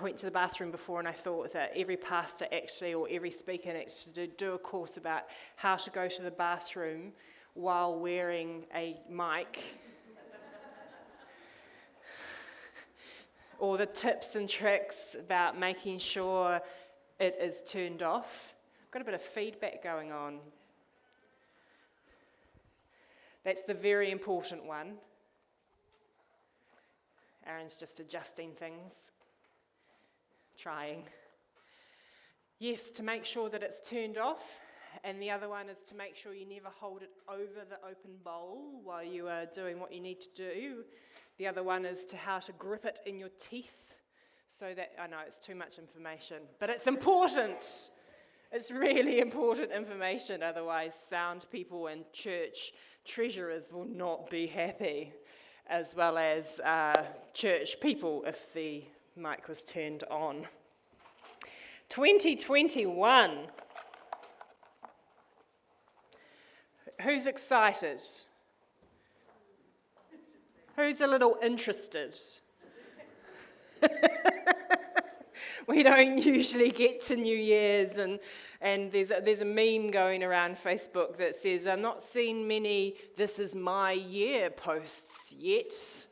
went to the bathroom before and I thought that every pastor actually, or every speaker actually do a course about how to go to the bathroom while wearing a mic. Or the tips and tricks about making sure it is turned off. I've got a bit of feedback going on. That's the very important one. Aaron's just adjusting things, trying. Yes, to make sure that it's turned off. And the other one is to make sure you never hold it over the open bowl while you are doing what you need to do. The other one is to how to grip it in your teeth so that, I know it's too much information, but it's important. It's really important information, otherwise sound people and church treasurers will not be happy, as well as church people if the mic was turned on. 2021. Who's excited? Who's a little interested? We don't usually get to New Year's and there's a meme going around Facebook that says, "I'm not seeing many 'this is my year' posts yet."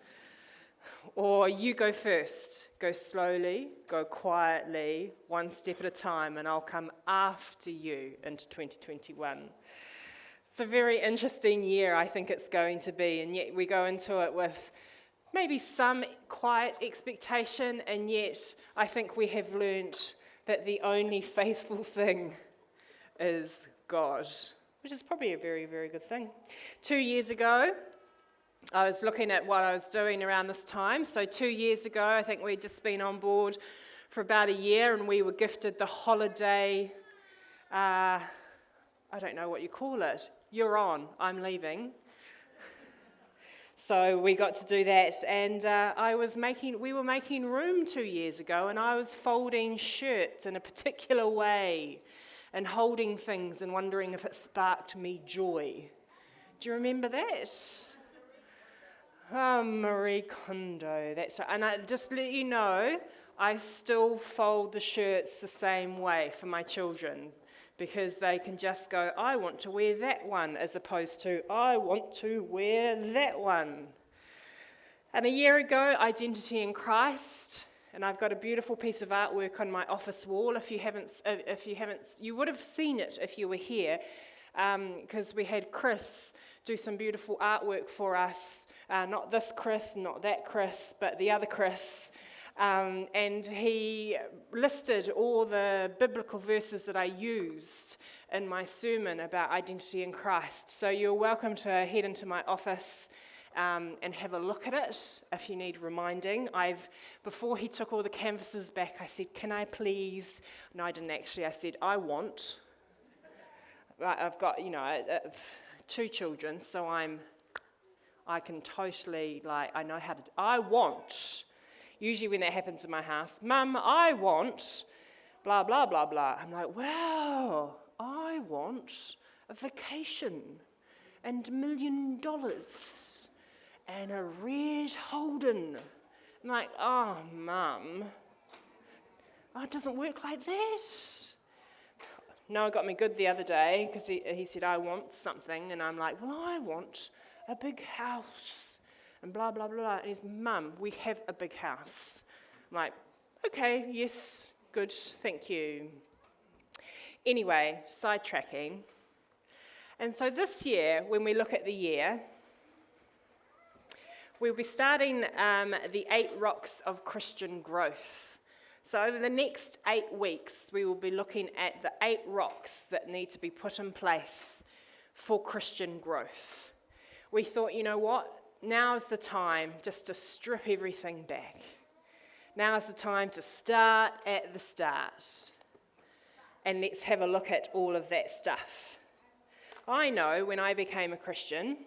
Or you go first. Go slowly, go quietly, one step at a time, and I'll come after you into 2021. It's a very interesting year, I think it's going to be, and yet we go into it with maybe some quiet expectation, and yet I think we have learnt that the only faithful thing is God, which is probably a very, very good thing. 2 years ago, I was looking at what I was doing around this time. So 2 years ago, I think we'd just been on board for about a year, and we were gifted the holiday, I don't know what you call it. You're on, I'm leaving. So we got to do that, and we were making room 2 years ago, and I was folding shirts in a particular way and holding things and wondering if it sparked me joy. Do you remember that? Oh, Marie Kondo, that's right. And I just to let you know, I still fold the shirts the same way for my children, because they can just go, "I want to wear that one," as opposed to, "I want to wear that one." And a year ago, Identity in Christ, and I've got a beautiful piece of artwork on my office wall. If you haven't, you would have seen it if you were here, because we had Chris do some beautiful artwork for us. Not this Chris, not that Chris, but the other Chris. And he listed all the biblical verses that I used in my sermon about identity in Christ. So you're welcome to head into my office and have a look at it if you need reminding. Before he took all the canvases back, I said, "Can I please?" No, I didn't actually. I said, "I want." I've got, 2 children, so I can totally, I know how to, I want. Usually when that happens in my house, "Mum, I want blah, blah, blah, blah." I'm like, "Wow, I want a vacation and $1 million and a red Holden." I'm like, "Oh, Mum, it doesn't work like that." Noah got me good the other day because he said, "I want something," and I'm like, "Well, I want a big house and blah, blah, blah." And he's, "Mum, we have a big house." I'm like, "Okay, yes, good, thank you." Anyway, sidetracking. And so this year, when we look at the year, we'll be starting the 8 rocks of Christian growth. So over the next 8 weeks, we will be looking at the 8 rocks that need to be put in place for Christian growth. We thought, you know what? Now is the time just to strip everything back. Now is the time to start at the start. And let's have a look at all of that stuff. I know when I became a Christian,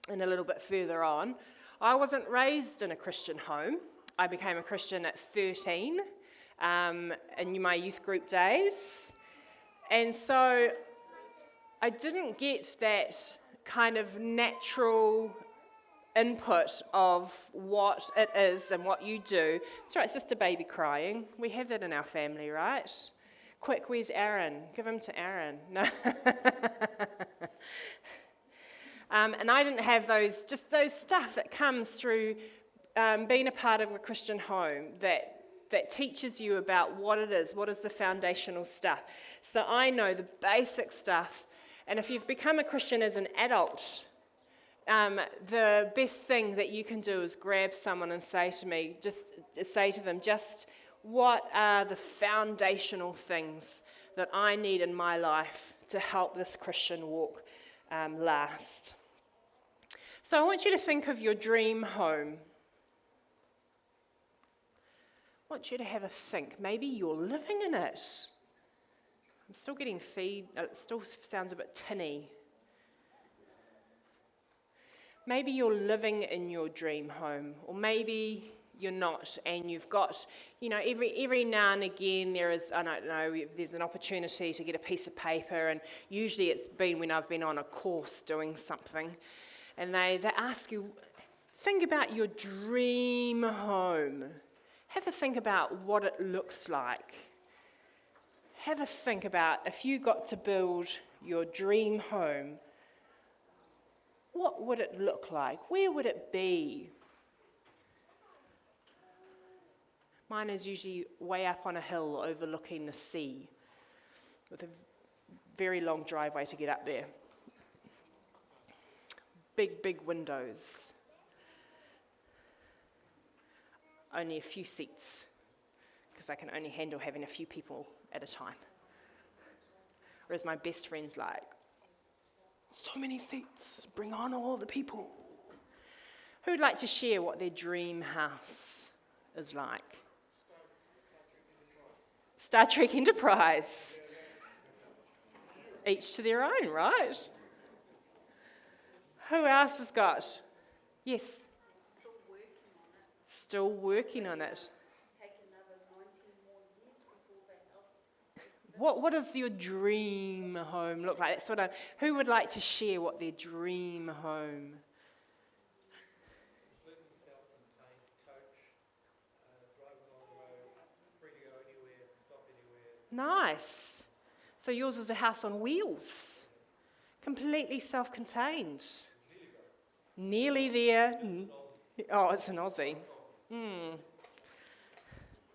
and a little bit further on, I wasn't raised in a Christian home. I became a Christian at 13. In my youth group days. And so I didn't get that kind of natural input of what it is and what you do. It's right, it's just a baby crying. We have that in our family, right? Quick, where's Aaron? Give him to Aaron. No. And I didn't have those stuff that comes through being a part of a Christian home that teaches you about what it is, what is the foundational stuff. So I know the basic stuff, and if you've become a Christian as an adult, the best thing that you can do is grab someone and say to them, what are the foundational things that I need in my life to help this Christian walk last. So I want you to think of your dream home. I want you to have a think. Maybe you're living in it. I'm still getting feed. It still sounds a bit tinny. Maybe you're living in your dream home, or maybe you're not, and you've got, every now and again there's an opportunity to get a piece of paper, and usually it's been when I've been on a course doing something, and they ask you, think about your dream home. Have a think about what it looks like. Have a think about if you got to build your dream home, what would it look like? Where would it be? Mine is usually way up on a hill overlooking the sea with a very long driveway to get up there. Big, big windows. Only a few seats, because I can only handle having a few people at a time. Whereas my best friend's like, so many seats, bring on all the people. Who would like to share what their dream house is like? Star Trek Enterprise. Each to their own, right? Who else has got? Yes. Still working on it. What does your dream home look like? That's who would like to share what their dream home? Nice. So yours is a house on wheels, completely self-contained. Nearly there. Oh, it's an Aussie.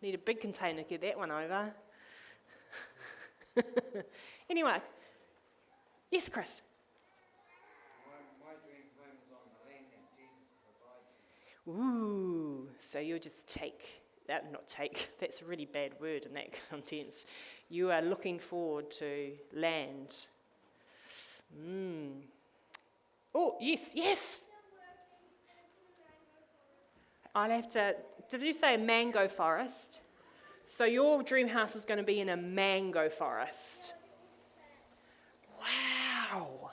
Need a big container to get that one over. Anyway, yes, Chris. My dream home is on the land that Jesus provides. Ooh, so you'll just that's a really bad word in that context. You are looking forward to land. Oh, yes. I'll have to, did you say a mango forest? So your dream house is going to be in a mango forest. Wow,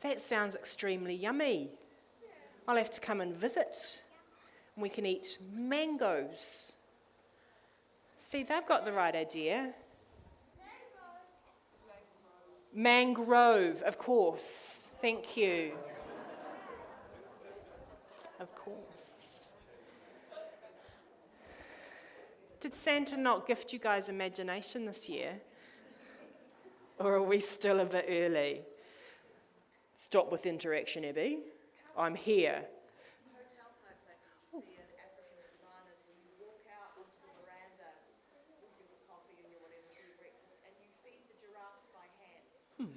that sounds extremely yummy. I'll have to come and visit. We can eat mangoes. See, they've got the right idea. Mangrove, of course. Thank you. Of course. Did Santa not gift you guys imagination this year? Or are we still a bit early? Stop with interaction, Abby. I'm here. Hotel-type places you see in African savannas where you walk out onto the veranda with your coffee and your whatever for your breakfast, and you feed the giraffes by hand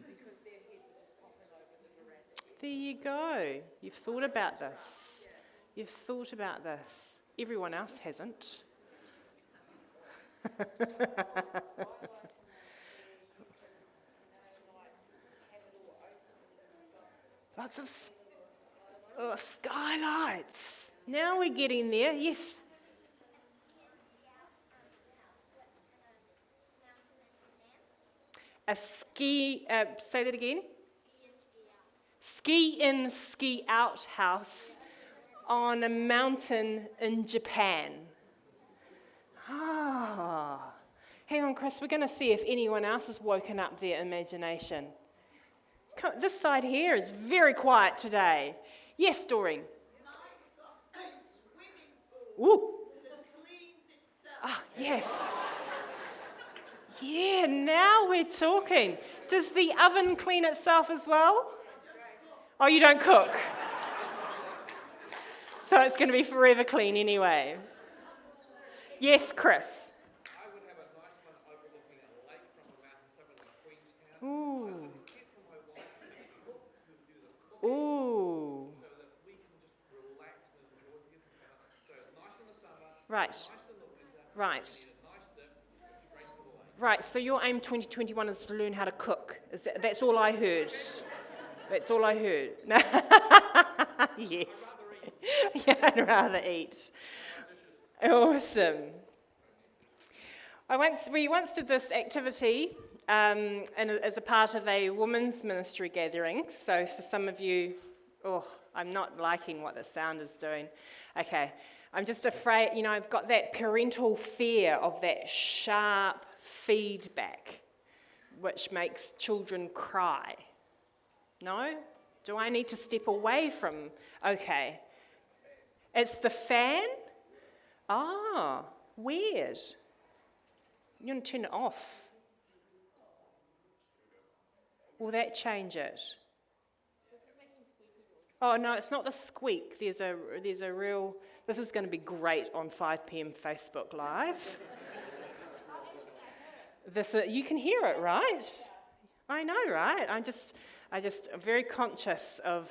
because their heads are just popping over the veranda. There you go. You've thought about this. You've thought about this. Everyone else hasn't. Lots of skylights. Now we're getting there. Yes. A ski, say that again. Ski in, ski out house on a mountain in Japan. Hang on, Chris, we're going to see if anyone else has woken up their imagination. This side here is very quiet today. Yes, Doreen. Ooh. Ah, yes. Yeah, now we're talking. Does the oven clean itself as well? Oh, you don't cook? So it's going to be forever clean anyway. Yes, Chris. I would have a nice one overlooking a lake from the mountains up in Queenstown. Ooh. I was going to get from my wife a cook who do the cooking Ooh. so that we can just relax and enjoy the So nice in the summer, Right. nice in the winter, Right. need a nice dip, straight to the lake. Right, so your aim 2021 is to learn how to cook. That's all I heard. That's all I heard. Yes. Yeah, I'd rather eat. Awesome. We once did this activity and as a part of a women's ministry gathering. So for some of you, I'm not liking what the sound is doing. Okay, I'm just afraid, I've got that parental fear of that sharp feedback, which makes children cry. No? Do I need to step away from? Okay. It's the fan? Ah, weird. You want to turn it off? Will that change it? Oh, no, it's not the squeak. There's a real... This is going to be great on 5 p.m. Facebook Live. You can hear it, right? I know, right? I'm just very conscious of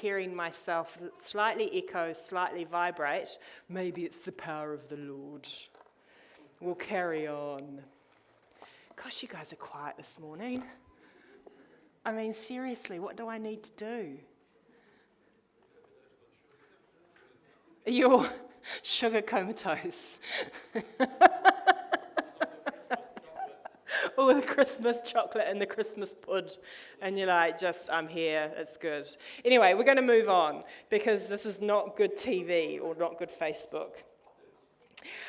hearing myself slightly echo, slightly vibrate. Maybe it's the power of the Lord. We'll carry on. Gosh, you guys are quiet this morning. I mean, seriously, what do I need to do? You're sugar comatose. All the Christmas chocolate and the Christmas pud. And you're like, I'm here, it's good. Anyway, we're going to move on because this is not good TV or not good Facebook.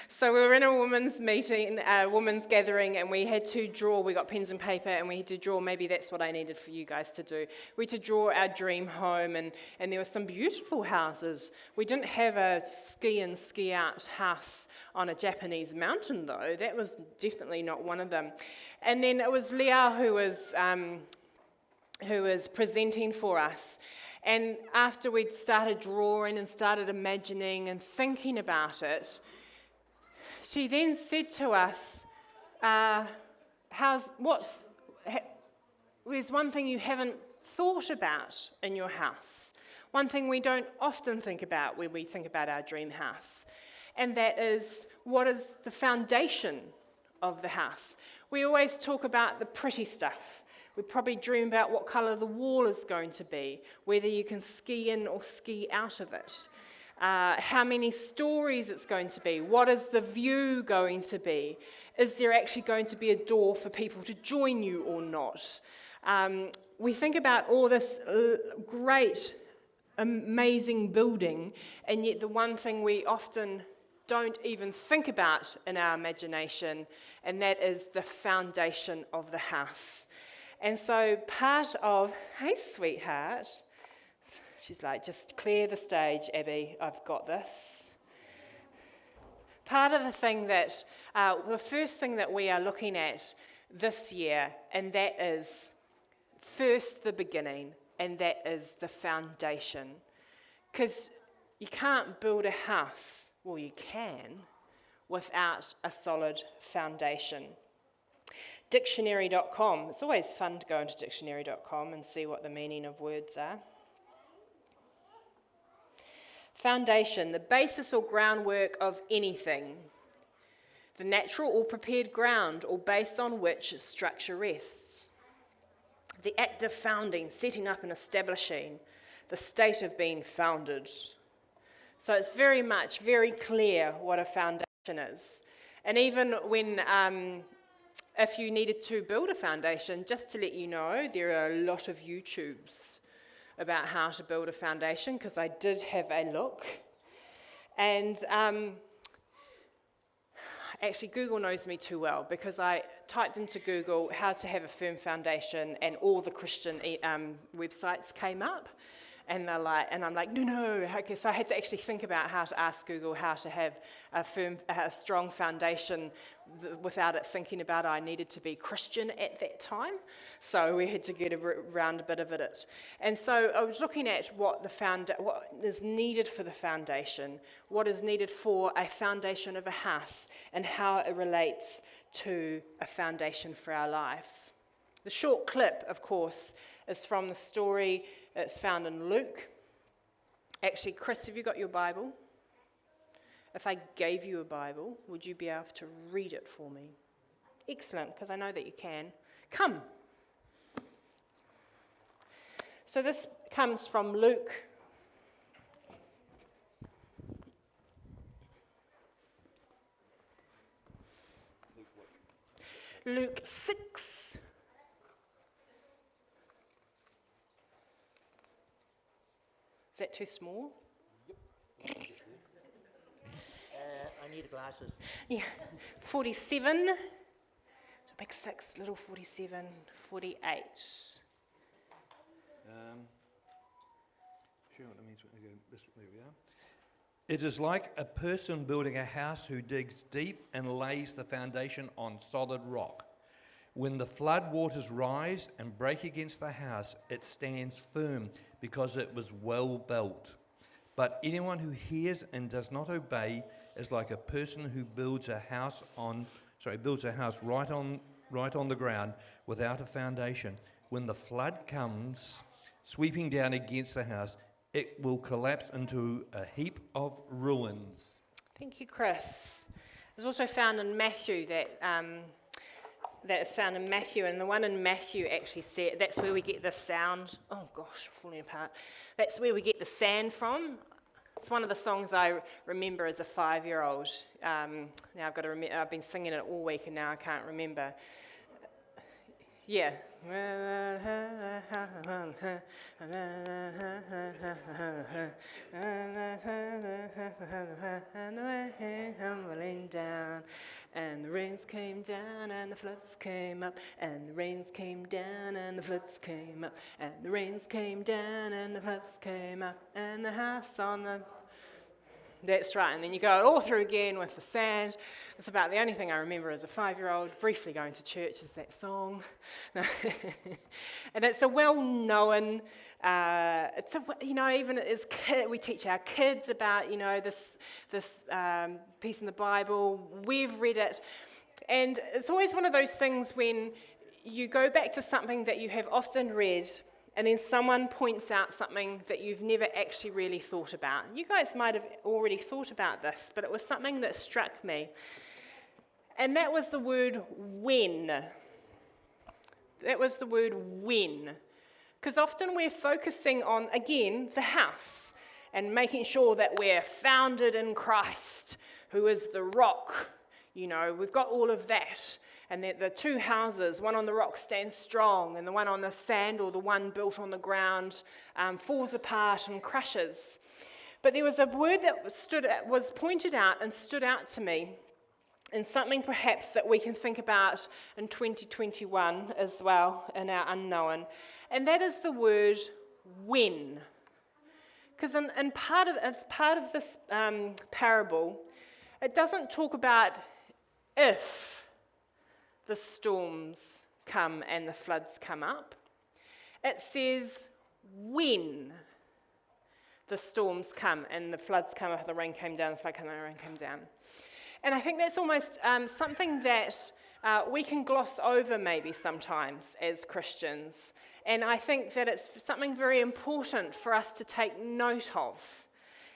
So we were in a women's meeting, women's gathering, and we had to draw. We got pens and paper, and we had to draw. Maybe that's what I needed for you guys to do. We had to draw our dream home, and there were some beautiful houses. We didn't have a ski in, ski out house on a Japanese mountain, though. That was definitely not one of them. And then it was Leah who was presenting for us. And after we'd started drawing and started imagining and thinking about it, she then said to us, there's one thing you haven't thought about in your house. One thing we don't often think about when we think about our dream house. And that is, what is the foundation of the house? We always talk about the pretty stuff. We probably dream about what colour the wall is going to be, whether you can ski in or ski out of it. How many stories it's going to be, what is the view going to be, is there actually going to be a door for people to join you or not? We think about all this great, amazing building, and yet the one thing we often don't even think about in our imagination, and that is the foundation of the house. And so part of, hey sweetheart, she's like, just clear the stage, Abby, I've got this. Part of the thing that, the first thing that we are looking at this year, and that is first the beginning, and that is the foundation. Because you can't build a house, well you can, without a solid foundation. Dictionary.com, it's always fun to go into dictionary.com and see what the meaning of words are. Foundation, the basis or groundwork of anything. The natural or prepared ground or base on which structure rests. The act of founding, setting up and establishing. The state of being founded. So it's very very clear what a foundation is. And even when, if you needed to build a foundation, just to let you know, there are a lot of YouTubes about how to build a foundation, because I did have a look. And actually Google knows me too well, because I typed into Google how to have a firm foundation and all the Christian websites came up. And they're like, and I'm like, no. Okay, so I had to actually think about how to ask Google how to have a strong foundation without it thinking about I needed to be Christian at that time. So we had to get around a bit of it. And so I was looking at what is needed for the foundation, what is needed for a foundation of a house, and how it relates to a foundation for our lives. The short clip, of course, is from the story. It's found in Luke. Actually, Chris, have you got your Bible? If I gave you a Bible, would you be able to read it for me? Excellent, because I know that you can. Come. So this comes from Luke. Luke 6. Is that too small? I need glasses. Yeah, 47. So big 6, little 47, 48. Sure, that means there we are. It is like a person building a house who digs deep and lays the foundation on solid rock. When the flood waters rise and break against the house, it stands firm because it was well built. But anyone who hears and does not obey is like a person who builds a house right on the ground without a foundation. When the flood comes sweeping down against the house, it will collapse into a heap of ruins. Thank you, Chris. There's also found in Matthew that is found in Matthew, and the one in Matthew actually said that's where we get the sound. Oh gosh, falling apart. That's where we get the sand from. It's one of the songs I remember as a 5-year-old. Now I've got to remember. I've been singing it all week, and now I can't remember. Yeah. Down, and the rains came down, and the floods came up, and the rains came down, and the floods came up, and the rains came down, and the floods came up, and the house on the... That's right, and then you go all through again with the sand. It's about the only thing I remember as a 5-year-old, briefly going to church, is that song. And it's a well-known, even as we teach our kids about, this piece in the Bible. We've read it, and it's always one of those things when you go back to something that you have often read, and then someone points out something that you've never actually really thought about. You guys might have already thought about this, but it was something that struck me. And that was the word when. That was the word when. Because often we're focusing on, again, the house and making sure that we're founded in Christ, who is the rock. We've got all of that. And that the two houses, one on the rock stands strong, and the one on the sand or the one built on the ground falls apart and crushes. But there was a word that was pointed out and stood out to me, and something perhaps that we can think about in 2021 as well in our unknown, and that is the word when. Because as part of this parable, it doesn't talk about if the storms come and the floods come up. It says when the storms come and the floods come up, the rain came down, the flood came down, the rain came down. And I think that's almost something that we can gloss over maybe sometimes as Christians. And I think that it's something very important for us to take note of.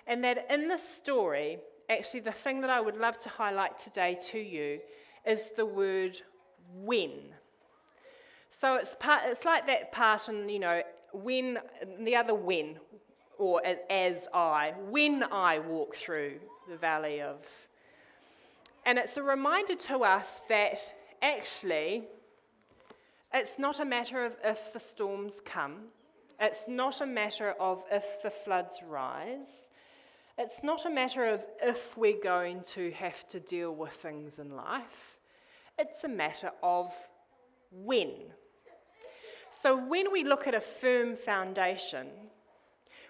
And that in this story, actually the thing that I would love to highlight today to you is the word when. So it's like that part in, when, the other when, or when I walk through the valley of. And it's a reminder to us that actually it's not a matter of if the storms come. It's not a matter of if the floods rise. It's not a matter of if we're going to have to deal with things in life. It's a matter of when. So when we look at a firm foundation,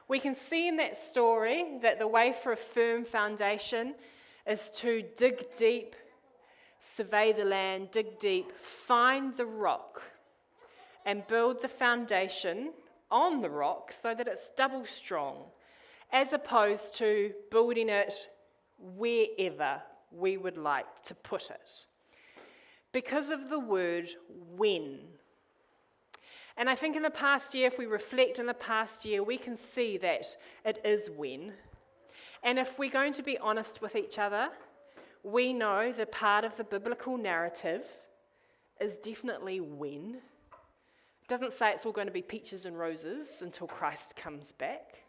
We can see in that story that the way for a firm foundation is to dig deep, survey the land, dig deep, find the rock, and build the foundation on the rock so that it's double strong, as opposed to building it wherever we would like to put it. Because of the word when. And I think in the past year, if we reflect in the past year, we can see that it is when. And if we're going to be honest with each other, we know the part of the biblical narrative is definitely when. It doesn't say it's all going to be peaches and roses until Christ comes back.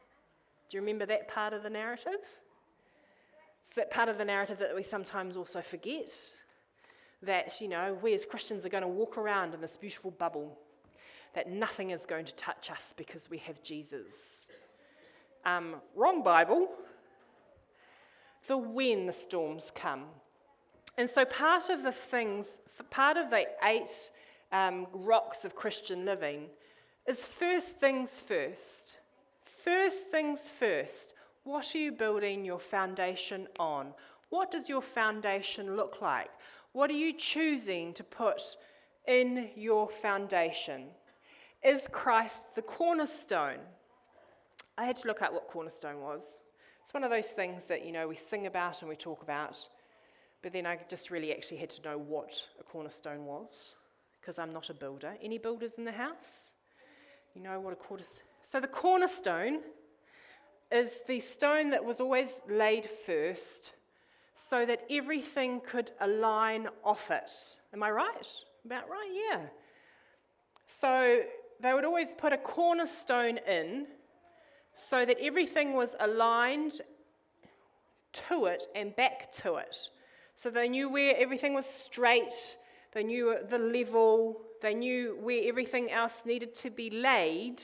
Do you remember that part of the narrative? It's that part of the narrative that we sometimes also forget. That, we as Christians are going to walk around in this beautiful bubble. That nothing is going to touch us because we have Jesus. Wrong Bible. The when the storms come. And so part of the 8 rocks of Christian living is first things first. First things first. What are you building your foundation on? What does your foundation look like? What are you choosing to put in your foundation? Is Christ the cornerstone? I had to look up what cornerstone was. It's one of those things that, we sing about and we talk about, but then I just really actually had to know what a cornerstone was, because I'm not a builder. Any builders in the house? You know what a cornerstone? So the cornerstone is the stone that was always laid first so that everything could align off it. Am I right? About right, yeah. So they would always put a cornerstone in so that everything was aligned to it and back to it. So they knew where everything was straight, they knew the level, they knew where everything else needed to be laid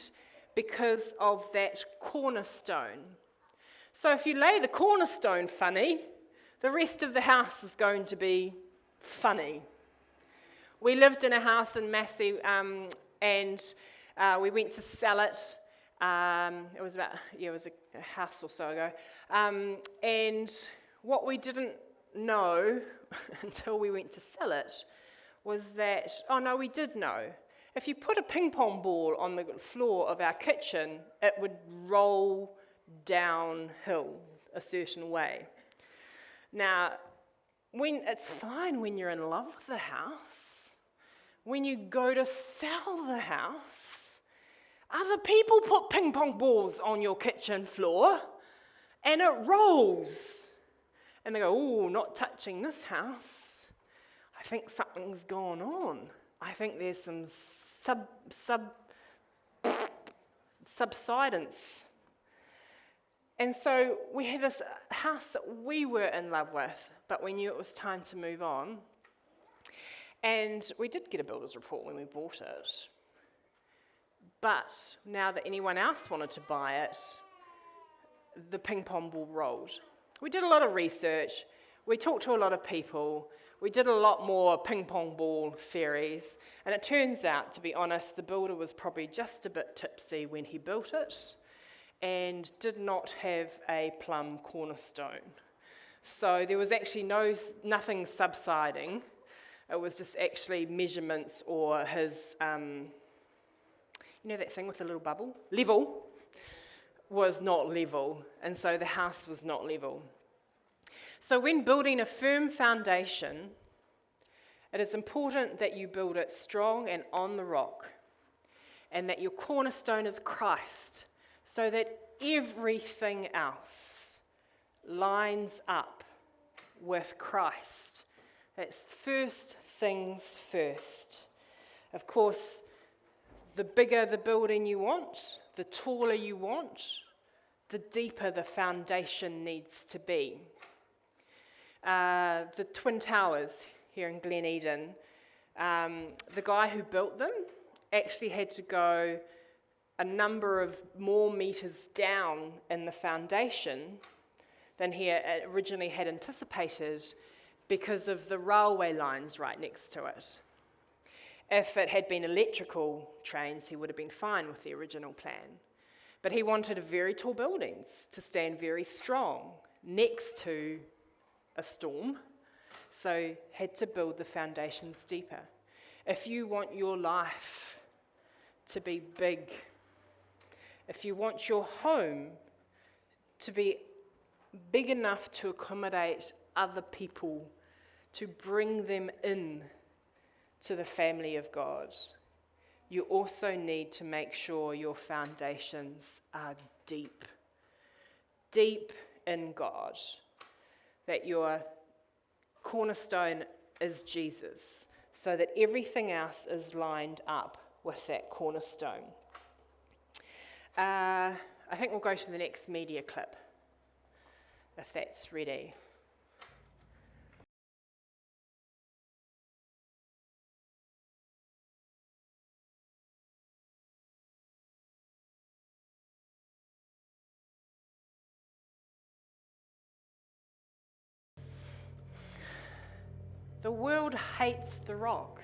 because of that cornerstone. So if you lay the cornerstone funny, the rest of the house is going to be funny. We lived in a house in Massey, and we went to sell it. It was a house or so ago. And what we didn't know until we went to sell it was that, we did know. If you put a ping pong ball on the floor of our kitchen, it would roll downhill a certain way. Now, it's fine when you're in love with the house. When you go to sell the house, other people put ping pong balls on your kitchen floor, and it rolls. And they go, "Oh, not touching this house. I think something's gone on. I think there's some subsidence." And so we had this house that we were in love with, but we knew it was time to move on. And we did get a builder's report when we bought it. But now that anyone else wanted to buy it, the ping pong ball rolled. We did a lot of research. We talked to a lot of people. We did a lot more ping pong ball theories. And it turns out, to be honest, the builder was probably just a bit tipsy when he built it and did not have a plumb cornerstone. So there was actually nothing subsiding. It was just actually measurements or his, that thing with the little bubble? Level was not level, and so the house was not level. So when building a firm foundation, it is important that you build it strong and on the rock, and that your cornerstone is Christ, so that everything else lines up with Christ. That's first things first. Of course, the bigger the building you want, the taller you want, the deeper the foundation needs to be. The Twin Towers here in Glen, the guy who built them actually had to go a number of more meters down in the foundation than he originally had anticipated because of the railway lines right next to it. If it had been electrical trains, he would have been fine with the original plan. But he wanted very tall buildings to stand very strong next to a storm, so had to build the foundations deeper. If you want your life to be big, if you want your home to be big enough to accommodate other people, to bring them in to the family of God, you also need to make sure your foundations are deep. Deep in God. That your cornerstone is Jesus, so that everything else is lined up with that cornerstone. I think we'll go to the next media clip, if that's ready. The world hates the rock.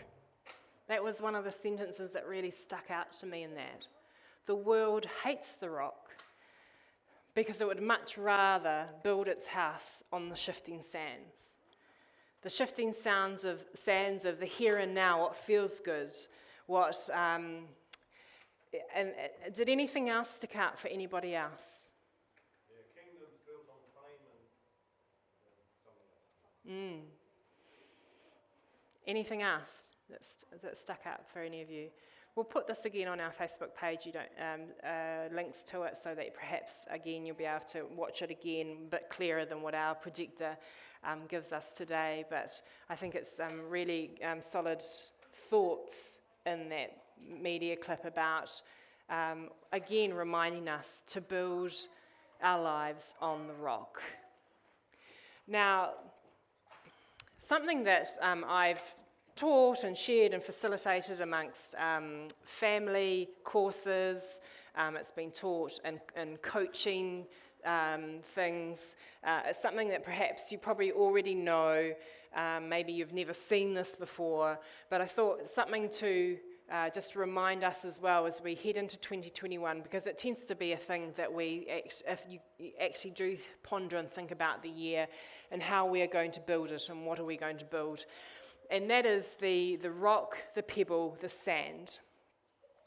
That was one of the sentences that really stuck out to me in that. The world hates the rock because it would much rather build its house on the shifting sands. The shifting sands of the here and now, what feels good, and did anything else stick out for anybody else? Yeah, kingdoms built on fame and something like that. Anything else that stuck out for any of you? We'll put this again on our Facebook page. You don't links to it, so that perhaps again you'll be able to watch it again a bit clearer than what our projector gives us today. But I think it's really solid thoughts in that media clip about again reminding us to build our lives on the rock. Now, something that I've taught and shared and facilitated amongst family courses, it's been taught in coaching things. It's something that perhaps you probably already know, maybe you've never seen this before, but I thought it's something to just remind us as well as we head into 2021, because it tends to be a thing that if you actually do ponder and think about the year and how we are going to build it and what are we going to build. And that is the rock, the pebble, the sand.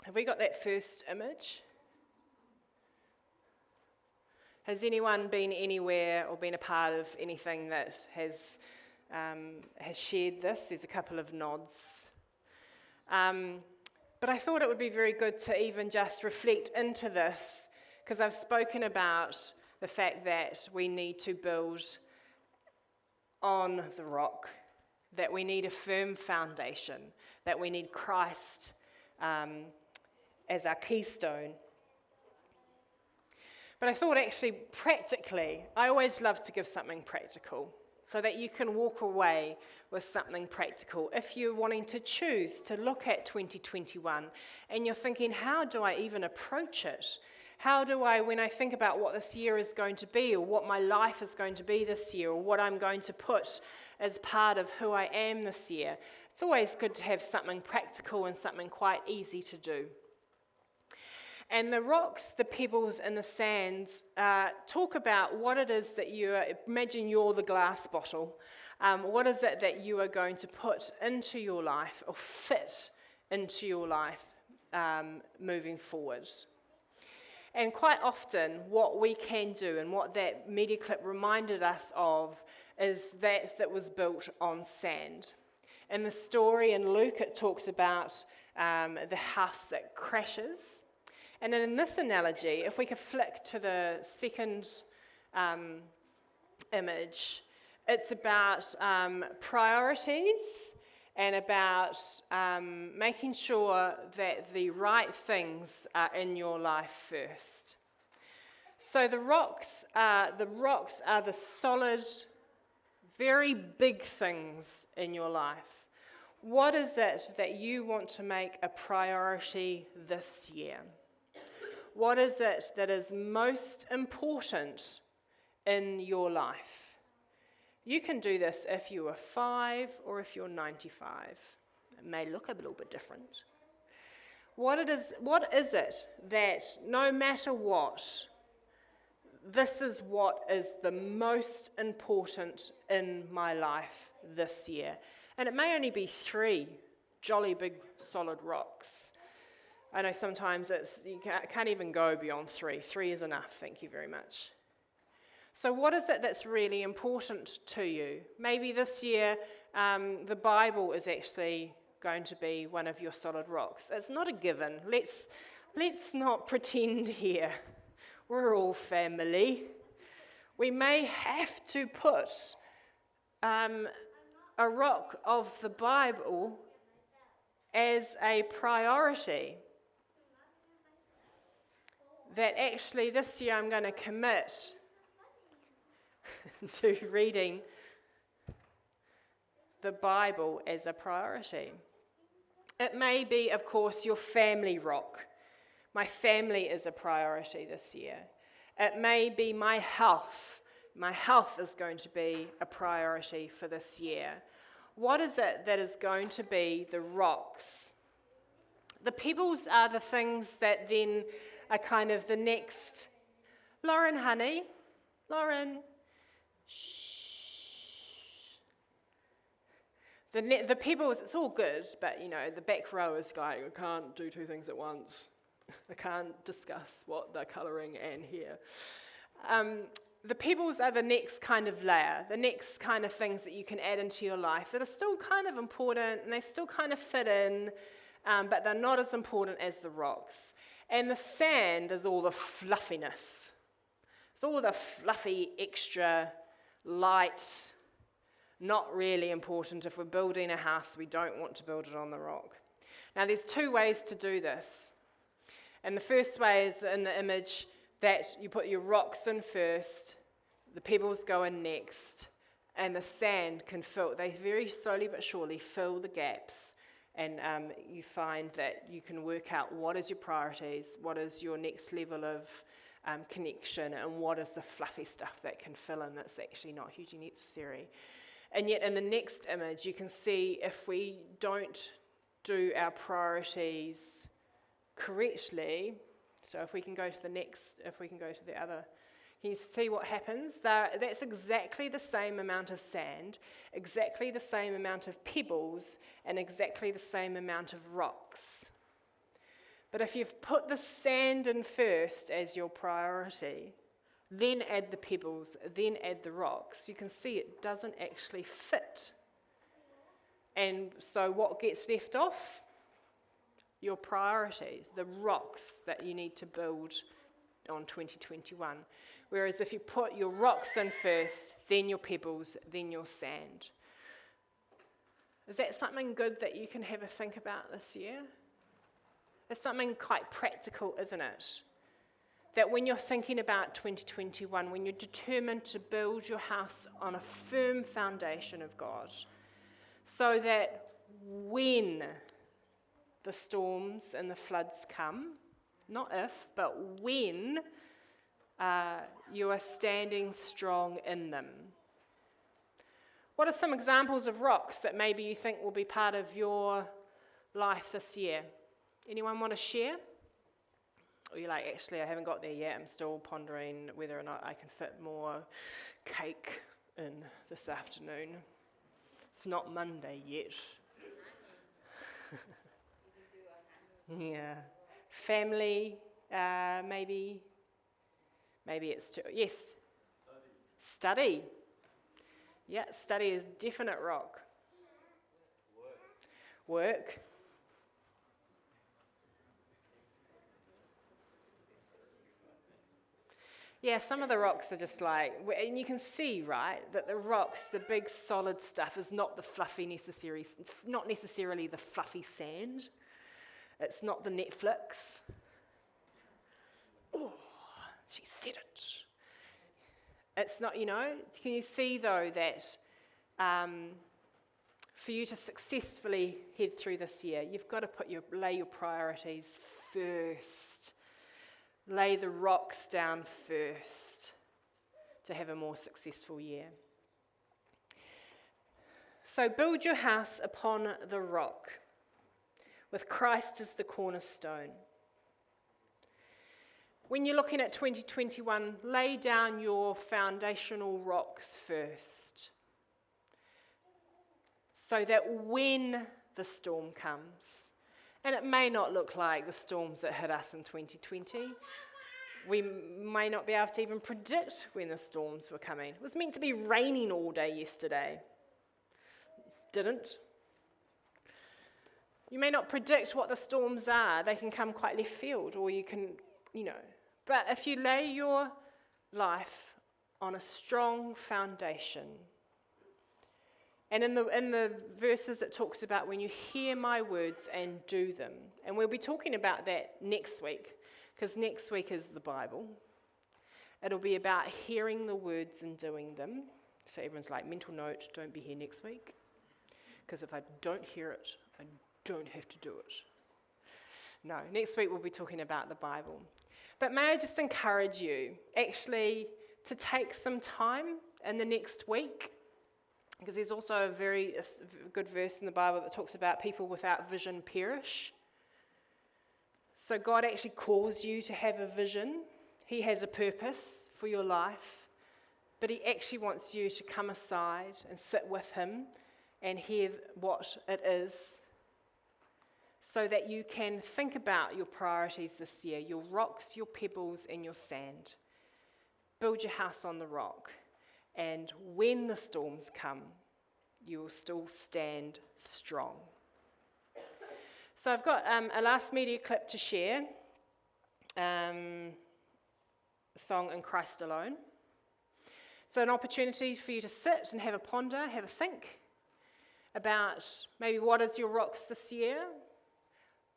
Have we got that first image? Has anyone been anywhere or been a part of anything that has shared this? There's a couple of nods. But I thought it would be very good to even just reflect into this, because I've spoken about the fact that we need to build on the rock, that we need a firm foundation, that we need Christ as our keystone. But I thought actually practically, I always love to give something practical, so that you can walk away with something practical. If you're wanting to choose to look at 2021 and you're thinking, how do I even approach it? How do I, when I think about what this year is going to be, or what my life is going to be this year, or what I'm going to put as part of who I am this year? It's always good to have something practical and something quite easy to do. And the rocks, the pebbles, and the sands talk about what it is that imagine you're the glass bottle. What is it that you are going to put into your life or fit into your life moving forward? And quite often, what we can do, and what that media clip reminded us of, is that was built on sand. In the story in Luke, it talks about the house that crashes. And then in this analogy, if we could flick to the second image, it's about priorities and about making sure that the right things are in your life first. So the rocks are the solid, very big things in your life. What is it that you want to make a priority this year? What is it that is most important in your life? You can do this if you are 5 or if you're 95. It may look a little bit different. What is it that no matter what, this is what is the most important in my life this year? And it may only be 3 jolly big solid rocks. I know sometimes you can't even go beyond 3. 3 is enough, thank you very much. So what is it that's really important to you? Maybe this year the Bible is actually going to be one of your solid rocks. It's not a given. Let's not pretend here. We're all family. We may have to put a rock of the Bible as a priority. That actually this year I'm going to commit to reading the Bible as a priority. It may be, of course, your family rock. My family is a priority this year. It may be my health. My health is going to be a priority for this year. What is it that is going to be the rocks? The pebbles are the things that then are kind of the next. Lauren, honey. Lauren. Shh. The pebbles, it's all good, but the back row is like, I can't do 2 things at once. I can't discuss what they're colouring and here. The pebbles are the next kind of layer, the next kind of things that you can add into your life that are still kind of important and they still kind of fit in, but they're not as important as the rocks. And the sand is all the fluffiness. It's all the fluffy, extra, light, not really important. If we're building a house, we don't want to build it on the rock. Now, there's 2 ways to do this. And the first way is in the image that you put your rocks in first, the pebbles go in next, and the sand can fill. They very slowly but surely fill the gaps. And you find that you can work out what is your priorities, what is your next level of connection, and what is the fluffy stuff that can fill in that's actually not hugely necessary. And yet in the next image, you can see if we don't do our priorities correctly, so if we can go to the other, can you see what happens? That's exactly the same amount of sand, exactly the same amount of pebbles, and exactly the same amount of rocks. But if you've put the sand in first as your priority, then add the pebbles, then add the rocks, you can see it doesn't actually fit. And so what gets left off? Your priorities, the rocks that you need to build on 2021. Whereas if you put your rocks in first, then your pebbles, then your sand. Is that something good that you can have a think about this year? It's something quite practical, isn't it? That when you're thinking about 2021, when you're determined to build your house on a firm foundation of God, so that when the storms and the floods come, not if, but when you are standing strong in them. What are some examples of rocks that maybe you think will be part of your life this year? Anyone want to share? Or you're like, actually, I haven't got there yet. I'm still pondering whether or not I can fit more cake in this afternoon. It's not Monday yet. Yeah. Family, maybe it's too, yes. Study. Yeah, study is definite rock. Work. Yeah, some of the rocks are just like, and you can see, right, that the rocks, the big solid stuff is not the fluffy not necessarily the fluffy sand. It's not the Netflix. Oh, she said it. It's not, can you see though that for you to successfully head through this year, you've got to lay your priorities first. Lay the rocks down first to have a more successful year. So build your house upon the rock. with Christ as the cornerstone. When you're looking at 2021, lay down your foundational rocks first, so that when the storm comes, and it may not look like the storms that hit us in 2020, we may not be able to even predict when the storms were coming. It was meant to be raining all day yesterday. Didn't. You may not predict what the storms are. They can come quite left field, or you can, But if you lay your life on a strong foundation, and in the verses it talks about when you hear my words and do them, and we'll be talking about that next week, because next week is the Bible. It'll be about hearing the words and doing them. So everyone's like, mental note, don't be here next week, because if I don't hear it, I don't have to do it. No, next week we'll be talking about the Bible. But may I just encourage you actually to take some time in the next week, because there's also a very good verse in the Bible that talks about people without vision perish. So God actually calls you to have a vision. He has a purpose for your life, but he actually wants you to come aside and sit with him and hear what it is, so that you can think about your priorities this year, your rocks, your pebbles, and your sand. Build your house on the rock, and when the storms come, you will still stand strong. So I've got a last media clip to share, the song In Christ Alone. So an opportunity for you to sit and have a ponder, have a think about maybe what is your rocks this year.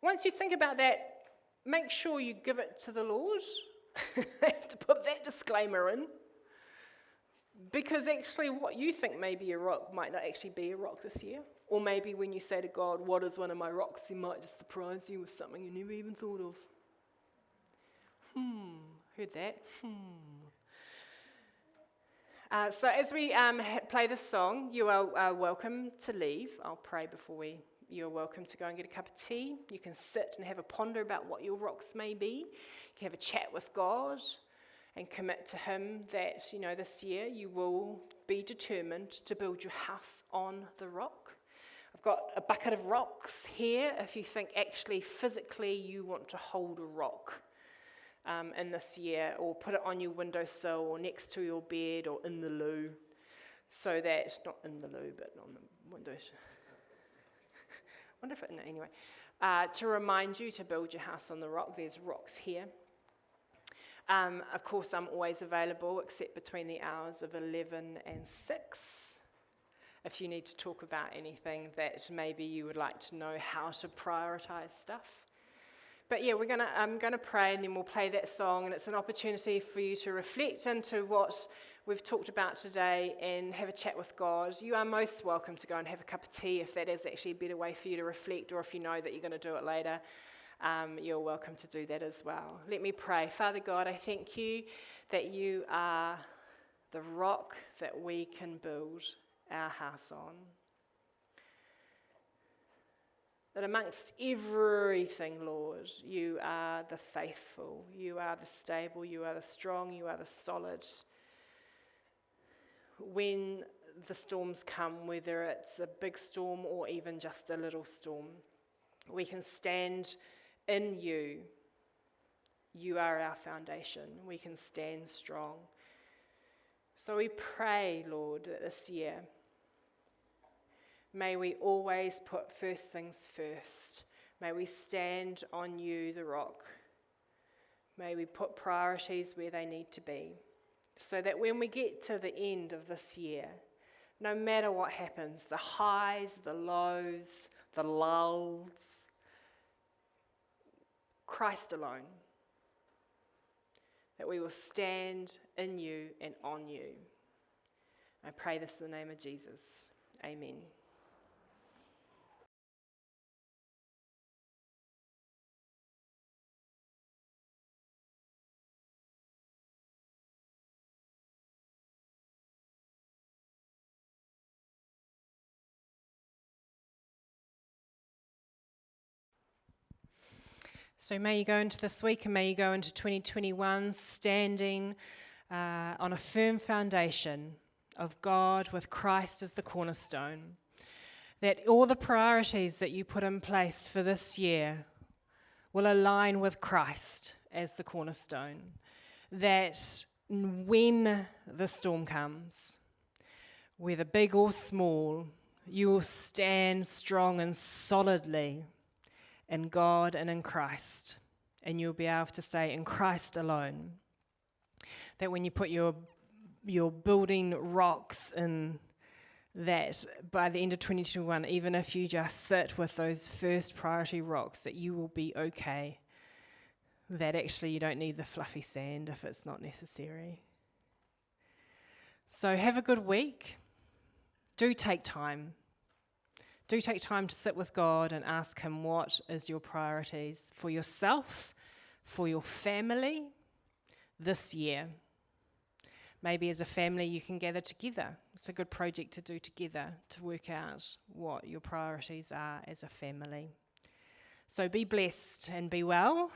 Once you think about that, make sure you give it to the Lord. I have to put that disclaimer in. Because actually what you think may be a rock might not actually be a rock this year. Or maybe when you say to God, what is one of my rocks, he might just surprise you with something you never even thought of. Heard that? So as we play this song, you are welcome to leave. I'll pray before you're welcome to go and get a cup of tea. You can sit and have a ponder about what your rocks may be. You can have a chat with God and commit to him that, this year you will be determined to build your house on the rock. I've got a bucket of rocks here if you think actually physically you want to hold a rock in this year, or put it on your windowsill or next to your bed or in the loo, so that, not in the loo, but on the windows. Wonder if anyway, to remind you to build your house on the rock. There's rocks here. Of course, I'm always available, except between the hours of 11 and 6. If you need to talk about anything that maybe you would like to know how to prioritize stuff. But yeah, I'm gonna pray, and then we'll play that song, and it's an opportunity for you to reflect into what we've talked about today and have a chat with God. You are most welcome to go and have a cup of tea if that is actually a better way for you to reflect, or if you know that you're going to do it later, you're welcome to do that as well. Let me pray. Father God, I thank you that you are the rock that we can build our house on. That amongst everything, Lord, you are the faithful, you are the stable, you are the strong, you are the solid. When the storms come, whether it's a big storm or even just a little storm, we can stand in you. You are our foundation. We can stand strong. So we pray, Lord, that this year, may we always put first things first. May we stand on you, the rock. May we put priorities where they need to be, so that when we get to the end of this year, no matter what happens, the highs, the lows, the lulls, Christ alone, that we will stand in you and on you. I pray this in the name of Jesus. Amen. So may you go into this week and may you go into 2021 standing on a firm foundation of God with Christ as the cornerstone. That all the priorities that you put in place for this year will align with Christ as the cornerstone. That when the storm comes, whether big or small, you will stand strong and solidly in God and in Christ. And you'll be able to say, in Christ alone. That when you put your building rocks in, that by the end of 2021, even if you just sit with those first priority rocks, that you will be okay. That actually you don't need the fluffy sand if it's not necessary. So have a good week. Do take time. Do take time to sit with God and ask him what is your priorities for yourself, for your family this year. Maybe as a family you can gather together. It's a good project to do together to work out what your priorities are as a family. So be blessed and be well.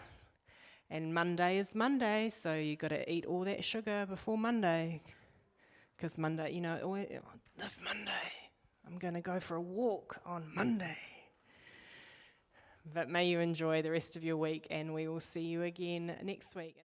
And Monday is Monday, so you've got to eat all that sugar before Monday. Because Monday, this Monday, I'm going to go for a walk on Monday. But may you enjoy the rest of your week, and we will see you again next week.